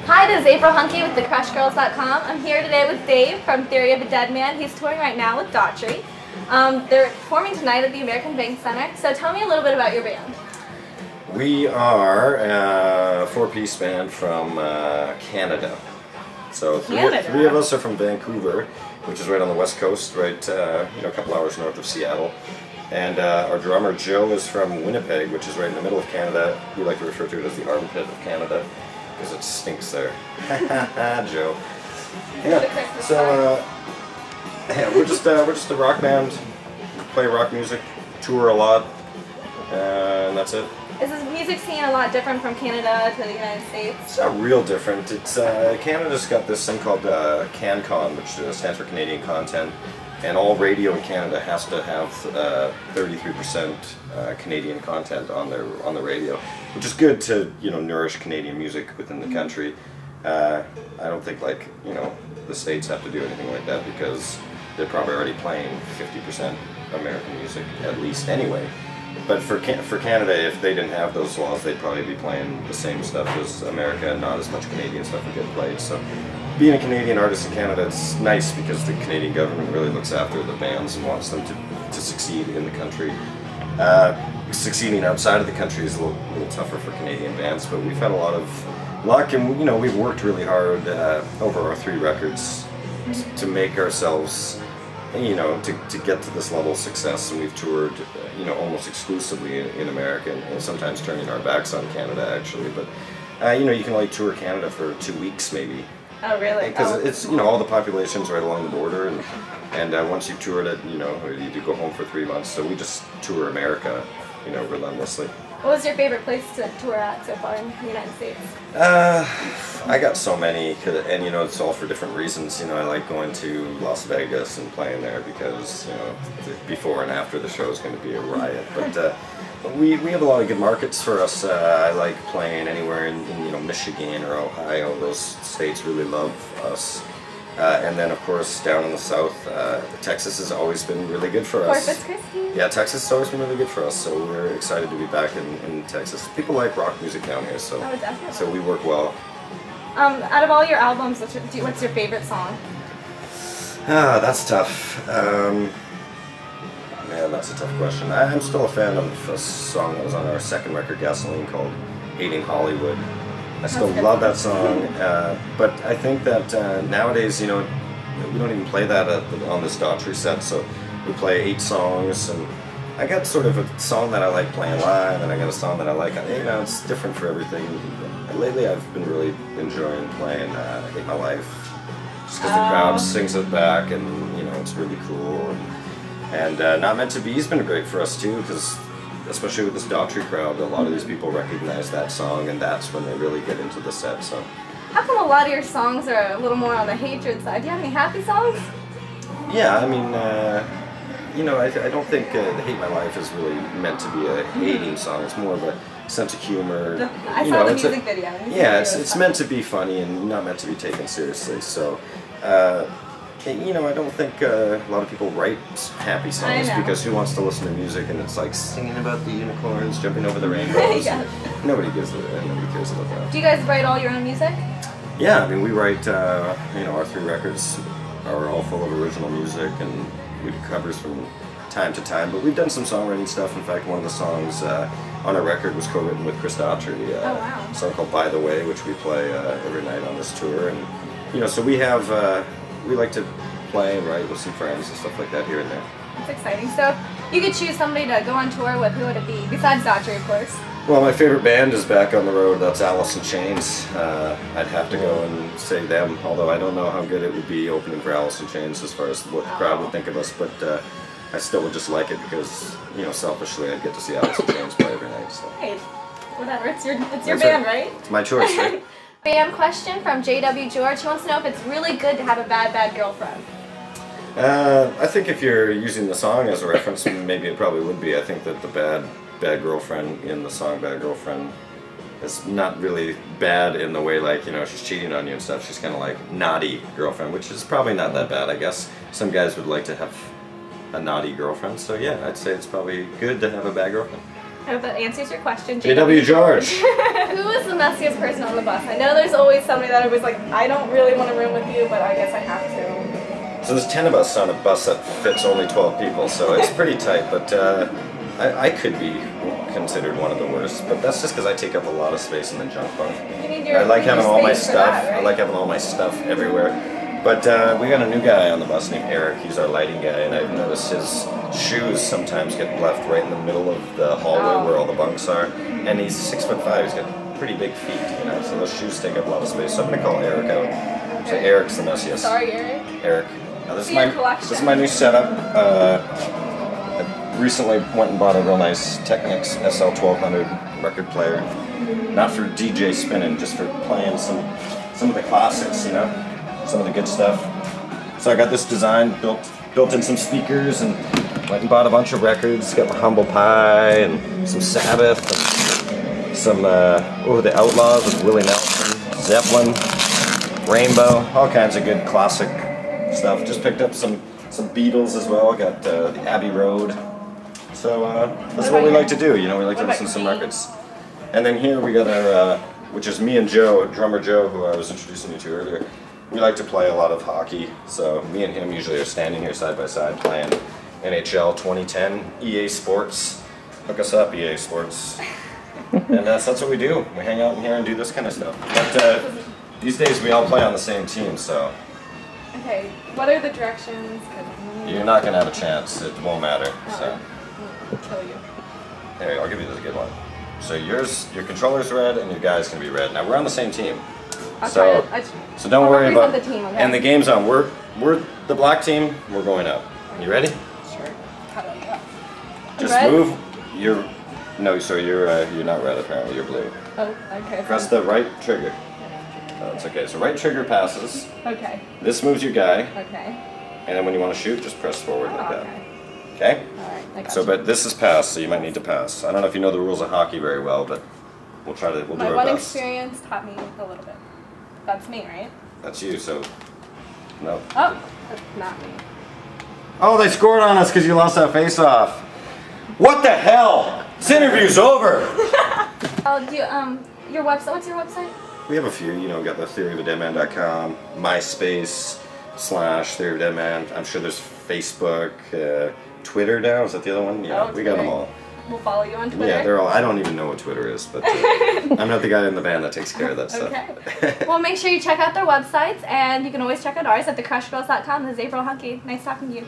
Hi, this is April Hunke with thecrushgirls.com. I'm here today with Dave from Theory of a Deadman. He's touring right now with Daughtry. They're performing tonight at the American Bank Center. So tell me a little bit about your band. We are a four-piece band from Canada. So three of us are from Vancouver, which is right on the west coast, right a couple hours north of Seattle. And our drummer Joe is from Winnipeg, which is right in the middle of Canada. We like to refer to it as the armpit of Canada, because it stinks there. Joe. Yeah. So we're just a rock band. We play rock music, tour a lot, and that's it. Is this music scene a lot different from Canada to the United States? It's not real different. It's Canada's got this thing called CanCon, which stands for Canadian Content, and all radio in Canada has to have 33% Canadian content on the radio, which is good to nourish Canadian music within the country. I don't think the States have to do anything like that because they're probably already playing 50% American music at least anyway. But for Canada, if they didn't have those laws, they'd probably be playing the same stuff as America, and not as much Canadian stuff would get played. So being a Canadian artist in Canada, it's nice because the Canadian government really looks after the bands and wants them to succeed in the country. Succeeding outside of the country is a little tougher for Canadian bands, but we've had a lot of luck, and we've worked really hard over our 3 records to make ourselves, to get to this level of success, and we've toured, almost exclusively in America, and sometimes turning our backs on Canada actually. But you can only tour Canada for 2 weeks maybe. Oh really? Because it's all the population's right along the border, and once you've toured it, you do go home for 3 months. So we just tour America, relentlessly. What was your favorite place to tour at so far in the United States? I got so many, and it's all for different reasons. I like going to Las Vegas and playing there because before and after the show is going to be a riot. But we have a lot of good markets for us. I like playing anywhere in Michigan or Ohio. Those states really love us. And then, of course, down in the south, Texas has always been really good for us. Corpus Christi? Yeah, Texas has always been really good for us, so we're excited to be back in Texas. People like rock music down here, so we work well. Out of all your albums, what's your favorite song? That's tough. Man, that's a tough question. I'm still a fan of a song that was on our second record, Gasoline, called Hating Hollywood. I still love that song, but I think that nowadays, we don't even play that on this Daughtry set, so we play 8 songs, and I got sort of a song that I like playing live, and I got a song that I like, it's different for everything. Lately I've been really enjoying playing Hate My Life, just because the crowd sings it back, and it's really cool, and Not Meant to Be has been great for us too, because especially with this Daughtry crowd, a lot of these people recognize that song, and that's when they really get into the set. So, how come a lot of your songs are a little more on the hatred side? Do you have any happy songs? Yeah, I mean, I don't think Hate My Life is really meant to be a hating song. It's more of a sense of humor. I saw the music video. Yeah, it's meant to be funny and not meant to be taken seriously. So, I don't think a lot of people write happy songs because who wants to listen to music and it's like singing about the unicorns, jumping over the rainbows? Nobody cares about that. Do you guys write all your own music? Yeah, I mean, we write, our 3 records are all full of original music, and we do covers from time to time, but we've done some songwriting stuff. In fact, one of the songs on our record was co-written with Chris Daughtry, a song called By the Way, which we play every night on this tour. And so we have, we like to play and write with some friends and stuff like that here and there. That's exciting. So if you could choose somebody to go on tour with, who would it be? Besides Daughtry, of course. Well, my favorite band is back on the road. That's Alice in Chains. I'd have to go and say them, although I don't know how good it would be opening for Alice in Chains as far as what the crowd would think of us, but I still would just like it because, selfishly I'd get to see Alice in Chains play every night. So. Hey, whatever. It's your band, right? It's my choice, right? Bam question from JW George. He wants to know if it's really good to have a bad girlfriend. I think if you're using the song as a reference, maybe it probably would be. I think that the bad girlfriend in the song Bad Girlfriend is not really bad in the way she's cheating on you and stuff. She's kind of like naughty girlfriend, which is probably not that bad, I guess. Some guys would like to have a naughty girlfriend, so yeah, I'd say it's probably good to have a bad girlfriend. I hope that answers your question, JW George. Who is the messiest person on the bus? I know there's always somebody that was like, I don't really want to room with you, but I guess I have to. So there's 10 of us on a bus that fits only 12 people, so it's pretty tight, but I could be considered one of the worst, but that's just because I take up a lot of space in the junk bunk. I like having all my stuff. That, right? I like having all my stuff everywhere. But we got a new guy on the bus named Eric. He's our lighting guy, and I've noticed his shoes sometimes get left right in the middle of the hallway where all the bunks are. And he's 6'5". He's got pretty big feet, you know, so those shoes take up a lot of space. So I'm gonna call Eric out. So Eric's the messiest. Sorry, Eric. Eric. Now, this is my new setup. I recently went and bought a real nice Technics SL1200 record player. Not for DJ spinning, just for playing some of the classics, you know. Some of the good stuff. So I got this design, built in some speakers, and went and bought a bunch of records. Got my Humble Pie and some Sabbath, and some the Outlaws with Willie Nelson, Zeppelin, Rainbow, all kinds of good classic stuff. Just picked up some Beatles as well. Got the Abbey Road. So that's what we like to do. You know, we like to listen to some records. And then here we got our, which is me and Joe, drummer Joe, who I was introducing you to earlier. We like to play a lot of hockey, so me and him usually are standing here side by side playing NHL 2010, EA Sports. Hook us up, EA Sports. And that's what we do. We hang out in here and do this kind of stuff. But these days we all play on the same team, so. Okay, what are the directions? You're not going to have a chance. It won't matter. So. I'll kill you. Here, I'll give you this good one. So your controller's red and your guy's going to be red. Now we're on the same team. So don't worry about the team, okay? And the game's on. We're the black team. We're going up. You ready? Sure. How do I go? Just red? Move. You're not red apparently. You're blue. Oh, okay. Press the right trigger. Oh, that's okay. So right trigger passes. Okay. This moves your guy. Okay. And then when you want to shoot, just press forward like that. Okay. Okay. All right. I got so, you. but this is pass, so you might need to pass. I don't know if you know the rules of hockey very well, but we'll do our best. My one experience taught me a little bit. That's me, right? That's you, so no. Oh, that's not me. Oh, they scored on us because you lost that face-off. What the hell? This interview's over. Oh, do you, your website? What's your website? We have a few. You know, we got the theoryofdeadman.com, MySpace /theoryofdeadman. I'm sure there's Facebook, Twitter now. Is that the other one? Yeah, we got them all. We'll follow you on Twitter. Yeah, they're all. I don't even know what Twitter is, but I'm not the guy in the band that takes care of that stuff. Okay. Well, make sure you check out their websites, and you can always check out ours at thecrushgirls.com. This is April Hunky. Nice talking to you.